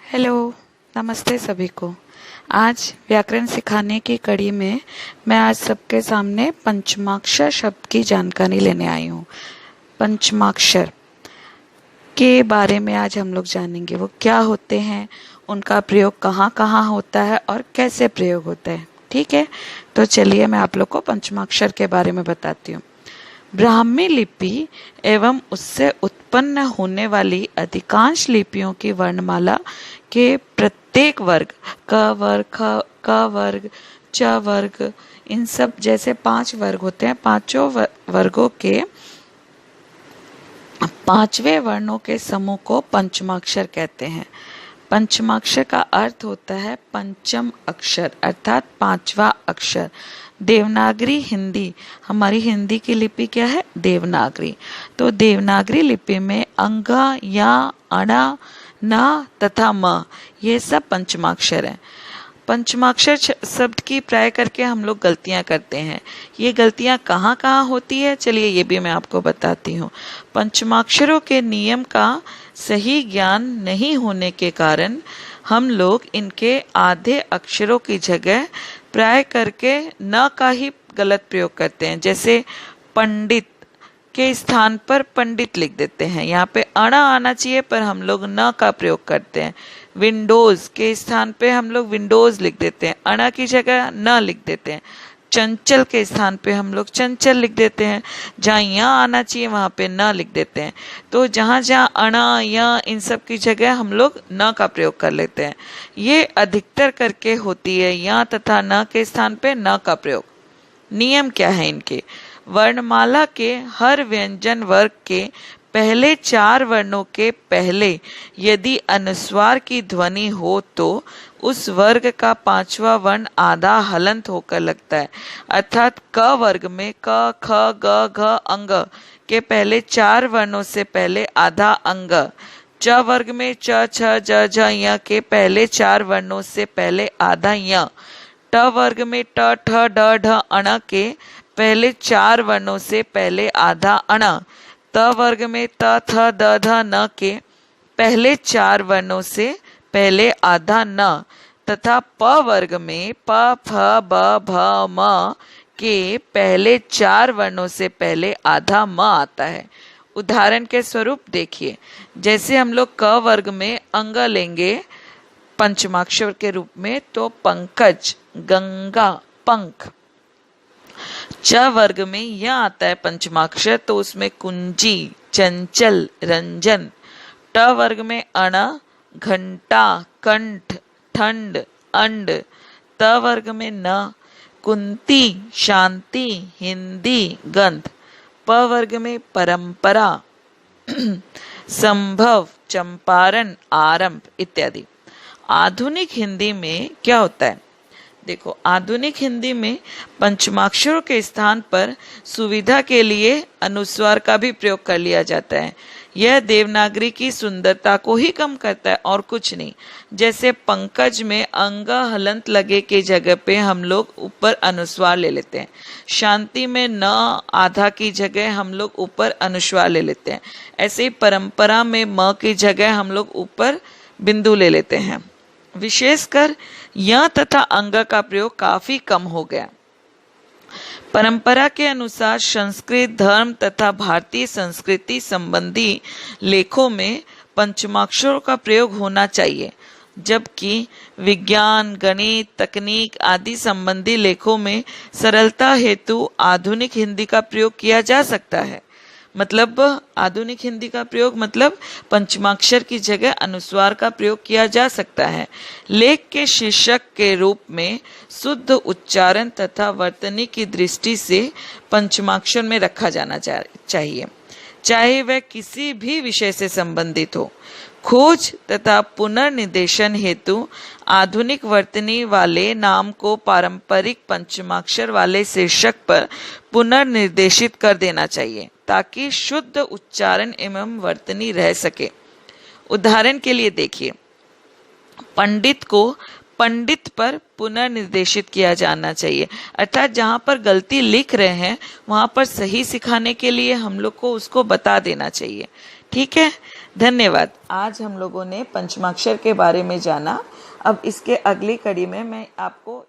Hello, नमस्ते सभी को। आज व्याकरण सिखाने की कड़ी में मैं आज सबके सामने पंचमाक्षर शब्द की जानकारी लेने आई हूँ। पंचमाक्षर के बारे में आज हम लोग जानेंगे, वो क्या होते हैं, उनका प्रयोग कहाँ कहाँ होता है और कैसे प्रयोग होता है। ठीक है, तो चलिए मैं आप लोग को पंचमाक्षर के बारे में बताती हूँ। ब्राह्मी लिपि एवं उससे उत्पन्न होने वाली अधिकांश लिपियों की वर्णमाला के प्रत्येक वर्ग क वर्ग, क वर्ग, च वर्ग, इन सब जैसे 5 वर्ग होते हैं, पांचों वर्गों के 5वें वर्णों के समूह को पंचमाक्षर कहते हैं। पंचमाक्षर का अर्थ होता है पंचम अक्षर, अर्थात 5वां अक्षर। देवनागरी हिंदी, हमारी हिंदी की लिपि क्या है? देवनागरी। तो देवनागरी लिपि में अंग, या, अणा, न तथा म, ये सब पंचमाक्षर हैं। पंचमाक्षर शब्द की प्राय करके हम लोग गलतियां करते हैं। ये गलतियां कहाँ कहाँ होती है, चलिए ये भी मैं आपको बताती हूँ। पंचमाक्षरों के नियम का सही ज्ञान नहीं होने के कारण हम लोग इनके आधे अक्षरों की जगह प्राय करके न का ही गलत प्रयोग करते हैं। जैसे पंडित के स्थान पर पंडित लिख देते हैं, यहाँ पे अणा आना चाहिए पर हम लोग न का प्रयोग करते हैं। विंडोज के स्थान पे हम लोग विंडोज लिख देते हैं, अणा की जगह न लिख देते हैं। चंचल के स्थान पे हम लोग चंचल लिख देते हैं, जहाँ यहाँ आना चाहिए वहाँ पे न लिख देते हैं। तो जहाँ जहाँ अणा या इन सब की जगह हम लोग न का प्रयोग कर लेते हैं। ये अधिकतर करके होती है या तथा न के स्थान पे न का प्रयोग। नियम क्या है इनके? वर्णमाला के हर व्यंजन वर्ग के पहले 4 वर्णों के पहले यदि अनुस्वार की ध्वनि हो तो उस वर्ग का 5वां वर्ण आधा हलंत होकर लगता है। अर्थात क वर्ग में क, ख, ग, घ, अंग के पहले 4 वर्णों से पहले आधा अंग, च वर्ग में च, छ, ज, झ, य के पहले 4 वर्णों से पहले आधा य, ट वर्ग में ट, ठ, ड, ढ, अण के पहले 4 वर्णों से पहले आधा अण, त वर्ग में त, थ, द, ध, न के पहले 4 वर्णों से पहले आधा न, तथा प वर्ग में प, फ, ब, भ, म के पहले 4 वर्णों से पहले आधा म आता है। उदाहरण के स्वरूप देखिए, जैसे हम लोग क वर्ग में अंग लेंगे पंचमाक्षर के रूप में तो पंकज, गंगा, पंख। च वर्ग में यह आता है पंचमाक्षर तो उसमें कुंजी, चंचल, रंजन। ट वर्ग में अण, घंटा, कंठ, ठंड, अंड। त वर्ग में न, कुंती, शांति, हिंदी, गंध। प वर्ग में परंपरा, संभव, चंपारण, आरंभ इत्यादि। आधुनिक हिंदी में क्या होता है? देखो, आधुनिक हिंदी में पंचमाक्षरों के स्थान पर सुविधा के लिए अनुस्वार का भी प्रयोग कर लिया जाता है। यह देवनागरी की सुंदरता को ही कम करता है और कुछ नहीं। जैसे पंकज में अंग हलंत लगे के जगह पे हम लोग ऊपर अनुस्वार ले लेते हैं। शांति में न आधा की जगह हम लोग ऊपर अनुस्वार ले लेते हैं। ऐसे ही परंपरा में म की जगह हम लोग ऊपर बिंदु ले लेते हैं। विशेषकर य तथा अंग का प्रयोग काफी कम हो गया। परंपरा के अनुसार संस्कृत धर्म तथा भारतीय संस्कृति संबंधी लेखों में पंचमाक्षरों का प्रयोग होना चाहिए, जबकि विज्ञान, गणित, तकनीक आदि संबंधी लेखों में सरलता हेतु आधुनिक हिंदी का प्रयोग किया जा सकता है। मतलब आधुनिक हिंदी का प्रयोग मतलब पंचमाक्षर की जगह अनुस्वार का प्रयोग किया जा सकता है। लेख के शीर्षक के रूप में शुद्ध उच्चारण तथा वर्तनी की दृष्टि से पंचमाक्षर में रखा जाना चाहिए, चाहे वह किसी भी विषय से संबंधित हो। खोज तथा पुनर्निर्देशन हेतु आधुनिक वर्तनी वाले नाम को पारंपरिक पंचमाक्षर वाले शीर्षक पर पुनर्निर्देशित कर देना चाहिए, ताकि शुद्ध उच्चारण एवं वर्तनी रह सके। उदाहरण के लिए देखिए, पंडित को पंडित पर पुनर्निर्देशित किया जाना चाहिए, अर्थात जहाँ पर गलती लिख रहे हैं वहाँ पर सही सिखाने के लिए हम लोग को उसको बता देना चाहिए। ठीक है, धन्यवाद। आज हम लोगों ने पंचमाक्षर के बारे में जाना। अब इसके अगली कड़ी में मैं आपको